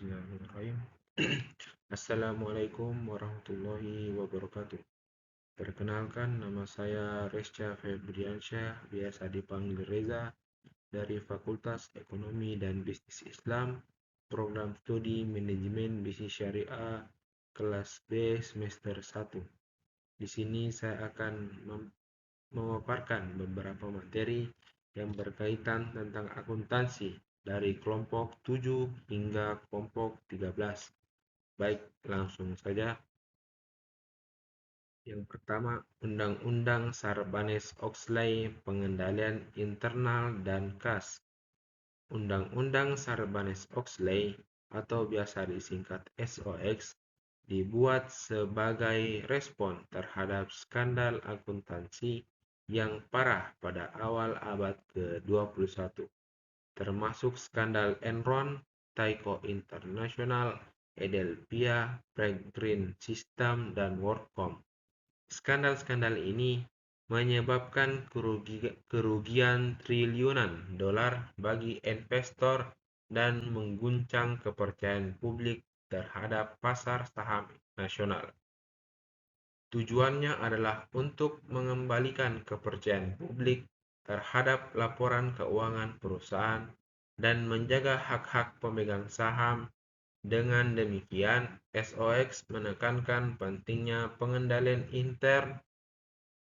Bismillahirrahmanirrahim. Assalamualaikum warahmatullahi wabarakatuh. Perkenalkan, nama saya Resca Febriansyah, biasa dipanggil Reza, dari Fakultas Ekonomi dan Bisnis Islam, Program Studi Manajemen Bisnis Syariah, kelas B semester 1. Di sini saya akan memaparkan beberapa materi yang berkaitan tentang akuntansi dari kelompok 7 hingga kelompok 13. Baik, langsung saja. Yang pertama, Undang-Undang Sarbanes-Oxley Pengendalian Internal dan Kas. Undang-Undang Sarbanes-Oxley atau biasa disingkat SOX dibuat sebagai respon terhadap skandal akuntansi yang parah pada awal abad ke-21, termasuk skandal Enron, Tyco International, Edelpia, Green System, dan WorldCom. Skandal-skandal ini menyebabkan kerugian triliunan dolar bagi investor dan mengguncang kepercayaan publik terhadap pasar saham nasional. Tujuannya adalah untuk mengembalikan kepercayaan publik terhadap laporan keuangan perusahaan dan menjaga hak-hak pemegang saham. Dengan demikian, SOX menekankan pentingnya pengendalian intern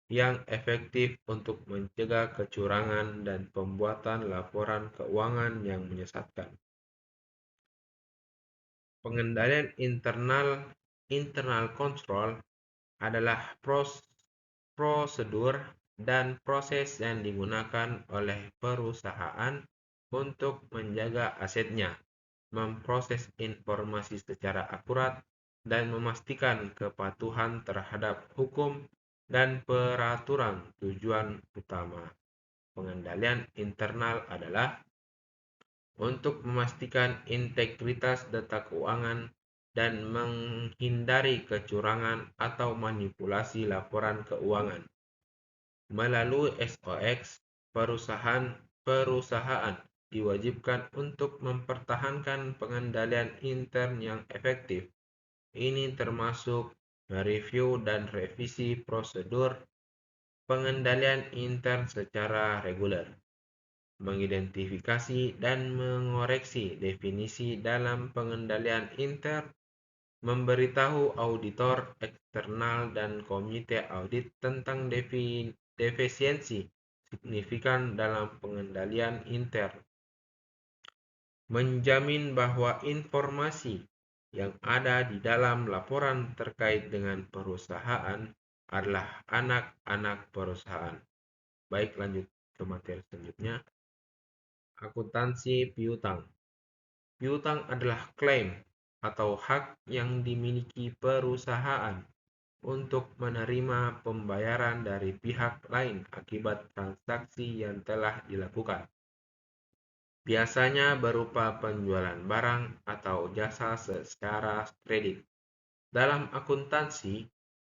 yang efektif untuk mencegah kecurangan dan pembuatan laporan keuangan yang menyesatkan. Pengendalian internal control adalah prosedur dan proses yang digunakan oleh perusahaan untuk menjaga asetnya, memproses informasi secara akurat, dan memastikan kepatuhan terhadap hukum dan peraturan. Tujuan utama pengendalian internal adalah untuk memastikan integritas data keuangan dan menghindari kecurangan atau manipulasi laporan keuangan. Melalui SOX, perusahaan diwajibkan untuk mempertahankan pengendalian intern yang efektif. Ini termasuk mereview dan revisi prosedur pengendalian intern secara reguler, mengidentifikasi dan mengoreksi definisi dalam pengendalian intern, memberitahu auditor eksternal dan komite audit tentang defisiensi signifikan dalam pengendalian intern, menjamin bahwa informasi yang ada di dalam laporan terkait dengan perusahaan adalah anak-anak perusahaan. Baik, lanjut ke materi selanjutnya. Akuntansi piutang. Piutang adalah klaim atau hak yang dimiliki perusahaan untuk menerima pembayaran dari pihak lain akibat transaksi yang telah dilakukan. Biasanya berupa penjualan barang atau jasa secara kredit. Dalam akuntansi,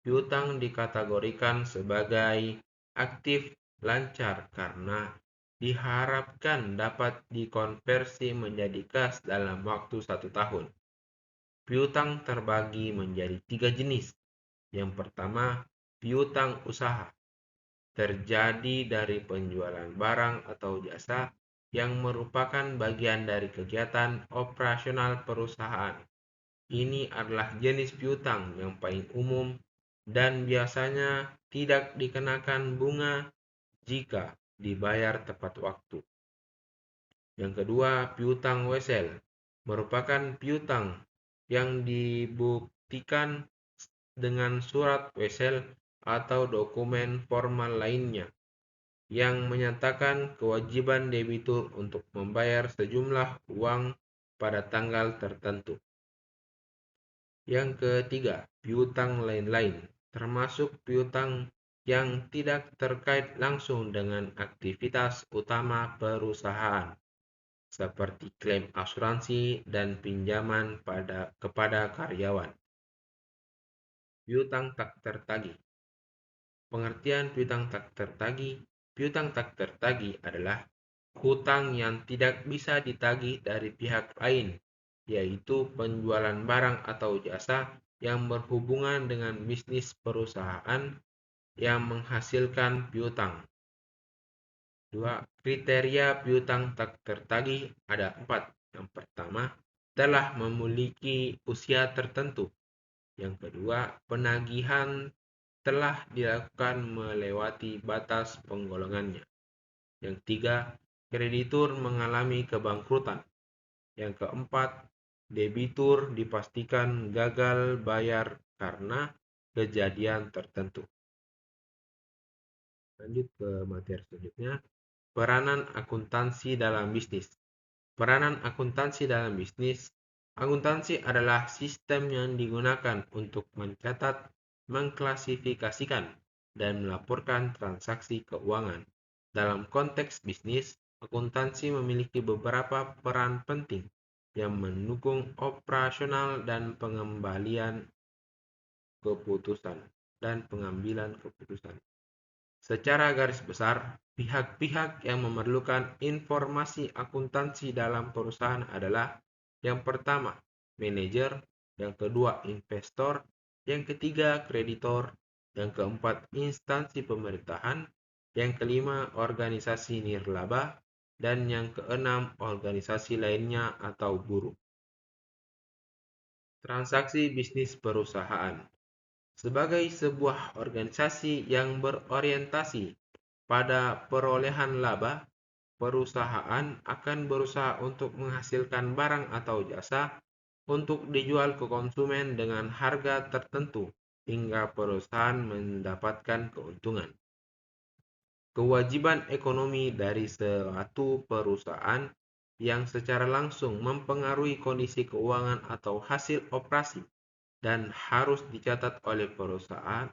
piutang dikategorikan sebagai aktif lancar karena diharapkan dapat dikonversi menjadi kas dalam waktu 1 tahun. Piutang terbagi menjadi 3 jenis. Yang pertama, piutang usaha. Terjadi dari penjualan barang atau jasa yang merupakan bagian dari kegiatan operasional perusahaan. Ini adalah jenis piutang yang paling umum dan biasanya tidak dikenakan bunga jika dibayar tepat waktu. Yang kedua, piutang wesel merupakan piutang yang dibuktikan dengan surat wesel atau dokumen formal lainnya yang menyatakan kewajiban debitur untuk membayar sejumlah uang pada tanggal tertentu. Yang ketiga, piutang lain-lain, termasuk piutang yang tidak terkait langsung dengan aktivitas utama perusahaan, seperti klaim asuransi dan pinjaman kepada karyawan. Piutang tak tertagih. Pengertian piutang tak tertagih. Piutang tak tertagih adalah hutang yang tidak bisa ditagih dari pihak lain yaitu penjualan barang atau jasa yang berhubungan dengan bisnis perusahaan yang menghasilkan piutang. 2. Kriteria piutang tak tertagih ada 4. Yang pertama, telah memiliki usia tertentu. Yang kedua, penagihan telah dilakukan melewati batas penggolongannya. Yang tiga, kreditur mengalami kebangkrutan. Yang keempat, debitur dipastikan gagal bayar karena kejadian tertentu. Lanjut ke materi selanjutnya, peranan akuntansi dalam bisnis. Peranan akuntansi dalam bisnis. Akuntansi adalah sistem yang digunakan untuk mencatat, mengklasifikasikan, dan melaporkan transaksi keuangan. Dalam konteks bisnis, akuntansi memiliki beberapa peran penting yang mendukung operasional dan pengambilan keputusan. Secara garis besar, pihak-pihak yang memerlukan informasi akuntansi dalam perusahaan adalah yang pertama, manajer, yang kedua, investor, yang ketiga, kreditor, yang keempat, instansi pemerintahan, yang kelima, organisasi nirlaba, dan yang keenam, organisasi lainnya atau buruh. Transaksi bisnis perusahaan. Sebagai sebuah organisasi yang berorientasi pada perolehan laba, perusahaan akan berusaha untuk menghasilkan barang atau jasa untuk dijual ke konsumen dengan harga tertentu hingga perusahaan mendapatkan keuntungan. Kewajiban ekonomi dari suatu perusahaan yang secara langsung mempengaruhi kondisi keuangan atau hasil operasi dan harus dicatat oleh perusahaan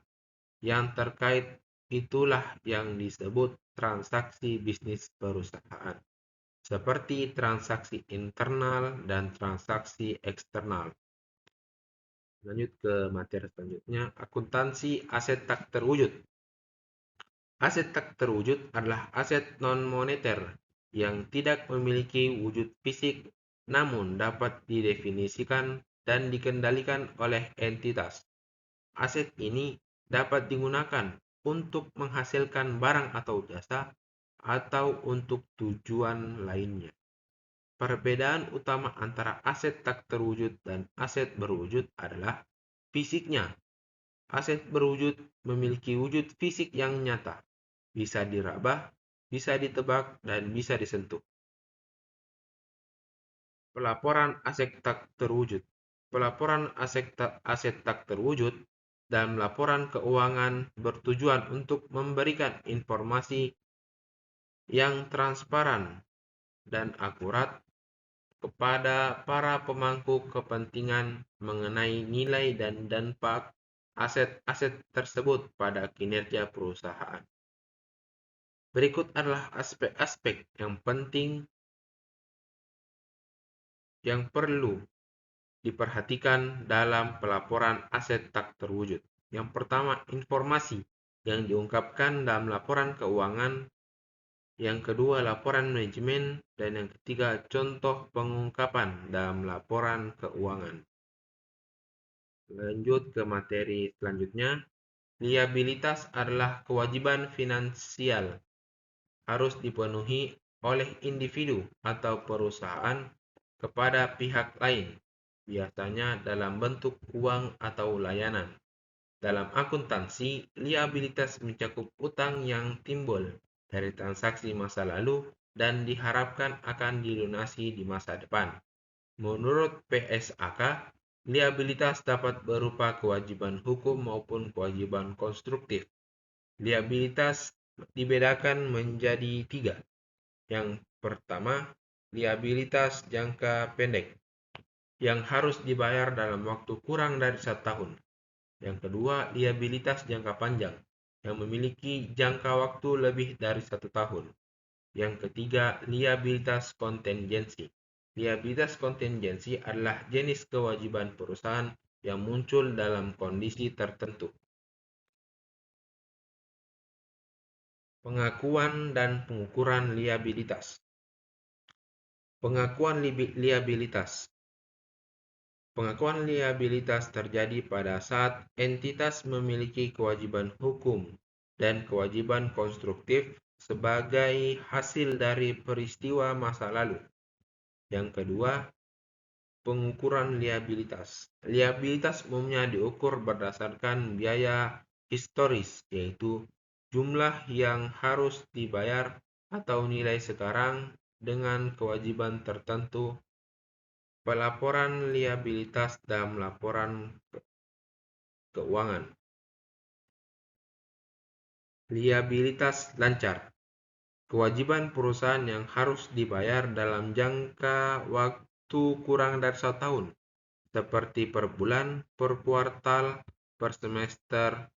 yang terkait, itulah yang disebut transaksi bisnis perusahaan, seperti transaksi internal dan transaksi eksternal. Lanjut ke materi selanjutnya, akuntansi aset tak terwujud. Aset tak terwujud adalah aset non-moneter yang tidak memiliki wujud fisik namun dapat didefinisikan dan dikendalikan oleh entitas. Aset ini dapat digunakan untuk menghasilkan barang atau jasa atau untuk tujuan lainnya. Perbedaan utama antara aset tak terwujud dan aset berwujud adalah fisiknya. Aset berwujud memiliki wujud fisik yang nyata, bisa diraba, bisa ditebak, dan bisa disentuh. Pelaporan aset tak terwujud. Pelaporan aset tak terwujud dan laporan keuangan bertujuan untuk memberikan informasi yang transparan dan akurat kepada para pemangku kepentingan mengenai nilai dan dampak aset-aset tersebut pada kinerja perusahaan. Berikut adalah aspek-aspek yang penting yang perlu diperhatikan dalam pelaporan aset tak terwujud. Yang pertama, informasi yang diungkapkan dalam laporan keuangan. Yang kedua, laporan manajemen. Dan yang ketiga, contoh pengungkapan dalam laporan keuangan. Lanjut ke materi selanjutnya. Liabilitas adalah kewajiban finansial harus dipenuhi oleh individu atau perusahaan kepada pihak lain, biasanya dalam bentuk uang atau layanan. Dalam akuntansi, liabilitas mencakup utang yang timbul dari transaksi masa lalu dan diharapkan akan dilunasi di masa depan. Menurut PSAK, liabilitas dapat berupa kewajiban hukum maupun kewajiban konstruktif. Liabilitas dibedakan menjadi 3. Yang pertama, liabilitas jangka pendek yang harus dibayar dalam waktu kurang dari 1 tahun. Yang kedua, liabilitas jangka panjang yang memiliki jangka waktu lebih dari 1 tahun. Yang ketiga, liabilitas kontingensi. Liabilitas kontingensi adalah jenis kewajiban perusahaan yang muncul dalam kondisi tertentu. Pengakuan dan pengukuran liabilitas. Pengakuan liabilitas. Pengakuan liabilitas terjadi pada saat entitas memiliki kewajiban hukum dan kewajiban konstruktif sebagai hasil dari peristiwa masa lalu. Yang kedua, pengukuran liabilitas. Liabilitas umumnya diukur berdasarkan biaya historis, yaitu jumlah yang harus dibayar atau nilai sekarang dengan kewajiban tertentu. Pelaporan liabilitas dalam laporan keuangan. Liabilitas lancar. Kewajiban perusahaan yang harus dibayar dalam jangka waktu kurang dari 1 tahun, seperti per bulan, per kuartal, per semester.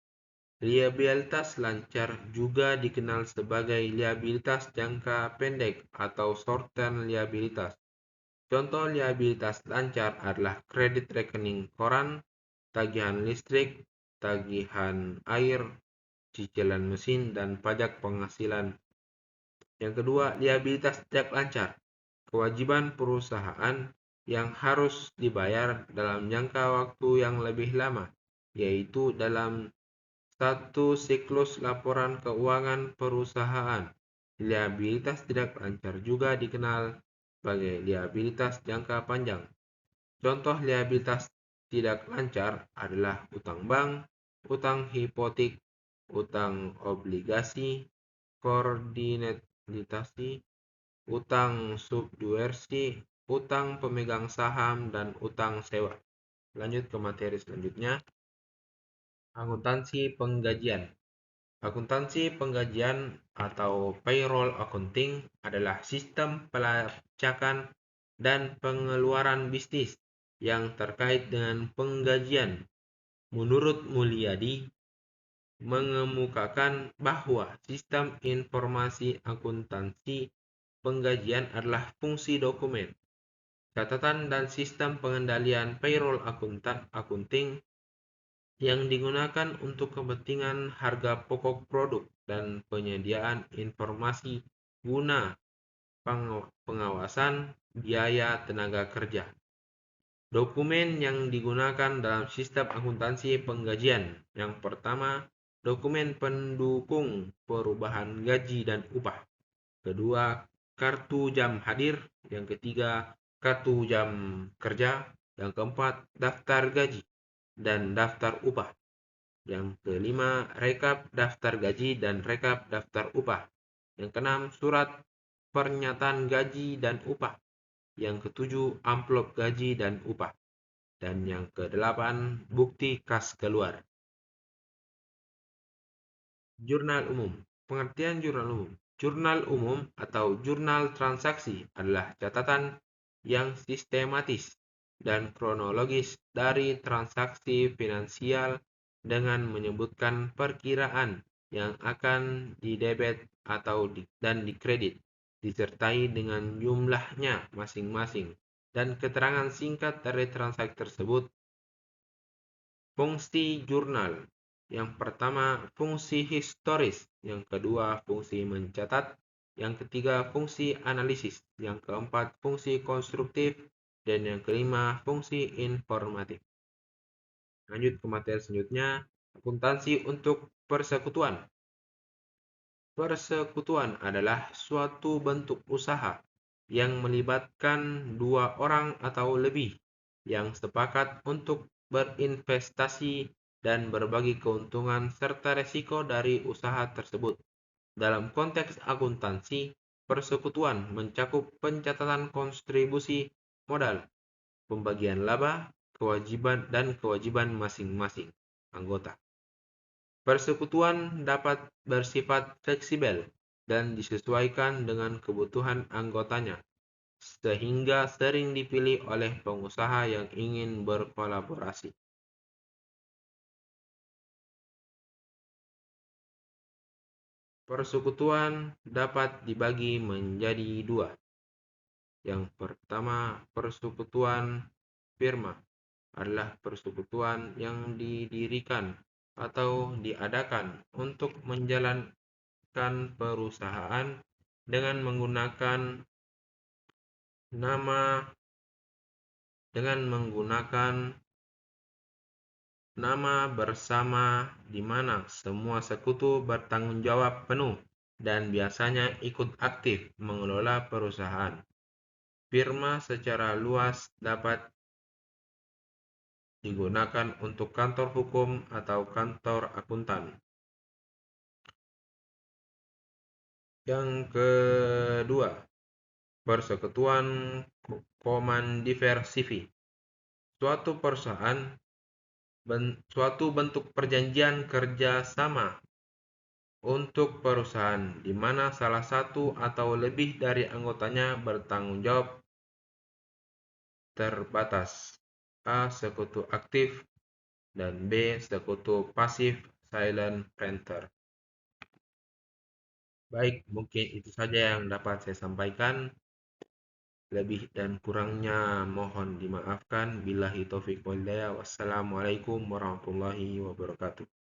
Liabilitas lancar juga dikenal sebagai liabilitas jangka pendek atau short-term liabilitas. Contoh liabilitas lancar adalah kredit rekening koran, tagihan listrik, tagihan air, cicilan mesin, dan pajak penghasilan. Yang kedua, liabilitas tidak lancar. Kewajiban perusahaan yang harus dibayar dalam jangka waktu yang lebih lama, yaitu dalam satu siklus laporan keuangan perusahaan. Liabilitas tidak lancar juga dikenal sebagai liabilitas jangka panjang. Contoh liabilitas tidak lancar adalah utang bank, utang hipotek, utang obligasi, koordinasi, utang subsidiasi, utang pemegang saham, dan utang sewa. Lanjut ke materi selanjutnya. Akuntansi penggajian. Akuntansi penggajian atau payroll accounting adalah sistem pelacakan dan pengeluaran bisnis yang terkait dengan penggajian. Menurut Mulyadi, mengemukakan bahwa sistem informasi akuntansi penggajian adalah fungsi dokumen, catatan, dan sistem pengendalian payroll accounting yang digunakan untuk kepentingan harga pokok produk dan penyediaan informasi guna pengawasan biaya tenaga kerja. Dokumen yang digunakan dalam sistem akuntansi penggajian. Yang pertama, dokumen pendukung perubahan gaji dan upah. Kedua, kartu jam hadir. Yang ketiga, kartu jam kerja. Yang keempat, daftar gaji dan daftar upah. Yang kelima, rekap daftar gaji dan rekap daftar upah. Yang keenam, surat pernyataan gaji dan upah. Yang ketujuh, amplop gaji dan upah. Dan yang kedelapan, bukti kas keluar. Jurnal umum. Pengertian jurnal umum. Jurnal umum atau jurnal transaksi adalah catatan yang sistematis dan kronologis dari transaksi finansial dengan menyebutkan perkiraan yang akan didebet atau dan dikredit, disertai dengan jumlahnya masing-masing, dan keterangan singkat dari transaksi tersebut. Fungsi jurnal. Yang pertama, fungsi historis. Yang kedua, fungsi mencatat. Yang ketiga, fungsi analisis. Yang keempat, fungsi konstruktif. Dan yang kelima, fungsi informatif. Lanjut ke materi selanjutnya, akuntansi untuk persekutuan. Persekutuan adalah suatu bentuk usaha yang melibatkan 2 orang atau lebih yang sepakat untuk berinvestasi dan berbagi keuntungan serta risiko dari usaha tersebut. Dalam konteks akuntansi, persekutuan mencakup pencatatan kontribusi modal, pembagian laba, kewajiban masing-masing anggota. Persekutuan dapat bersifat fleksibel dan disesuaikan dengan kebutuhan anggotanya, sehingga sering dipilih oleh pengusaha yang ingin berkolaborasi. Persekutuan dapat dibagi menjadi 2. Yang pertama, persekutuan firma adalah persekutuan yang didirikan atau diadakan untuk menjalankan perusahaan dengan menggunakan nama dengan menggunakan nama bersama di mana semua sekutu bertanggung jawab penuh dan biasanya ikut aktif mengelola perusahaan. Firma secara luas dapat digunakan untuk kantor hukum atau kantor akuntan. Yang kedua, persekutuan komandifer-CV. Suatu bentuk perjanjian kerja sama untuk perusahaan di mana salah satu atau lebih dari anggotanya bertanggung jawab terbatas. A. Sekutu aktif dan B. Sekutu pasif silent renter. Baik, mungkin itu saja yang dapat saya sampaikan. Lebih dan kurangnya mohon dimaafkan. Billahi taufiq wal hidayah. Wassalamualaikum warahmatullahi wabarakatuh.